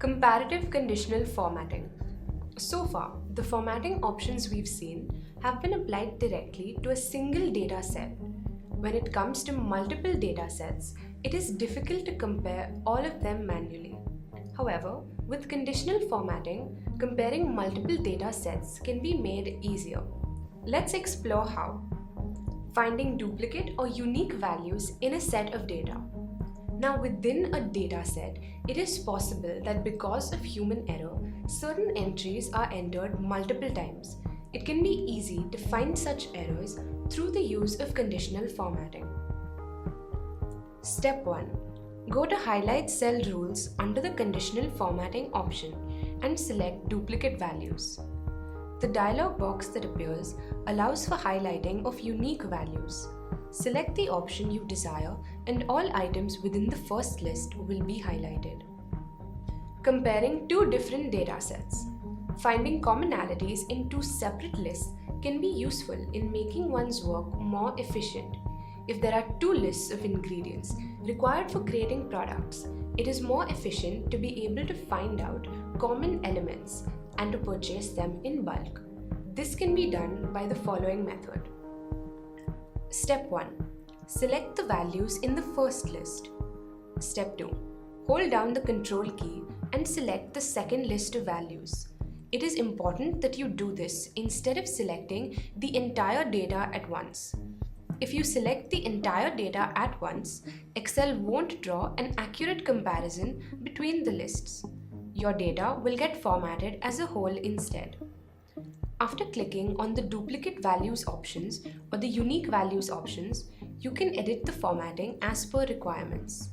Comparative conditional formatting. So far, the formatting options we've seen have been applied directly to a single data set. When it comes to multiple data sets, it is difficult to compare all of them manually. However, with conditional formatting, comparing multiple data sets can be made easier. Let's explore how. Finding duplicate or unique values in a set of data. Now, within a data set, it is possible that because of human error, certain entries are entered multiple times. It can be easy to find such errors through the use of conditional formatting. Step 1. Go to Highlight Cell Rules under the Conditional Formatting option and select Duplicate Values. The dialog box that appears allows for highlighting of unique values. Select the option you desire and all items within the first list will be highlighted. Comparing two different data sets. Finding commonalities in two separate lists can be useful in making one's work more efficient. If there are two lists of ingredients required for creating products, it is more efficient to be able to find out common elements and to purchase them in bulk. This can be done by the following method. Step 1. Select the values in the first list. Step 2. Hold down the Control key and select the second list of values. It is important that you do this instead of selecting the entire data at once. If you select the entire data at once, Excel won't draw an accurate comparison between the lists. Your data will get formatted as a whole instead. After clicking on the Duplicate Values options or the Unique Values options, you can edit the formatting as per requirements.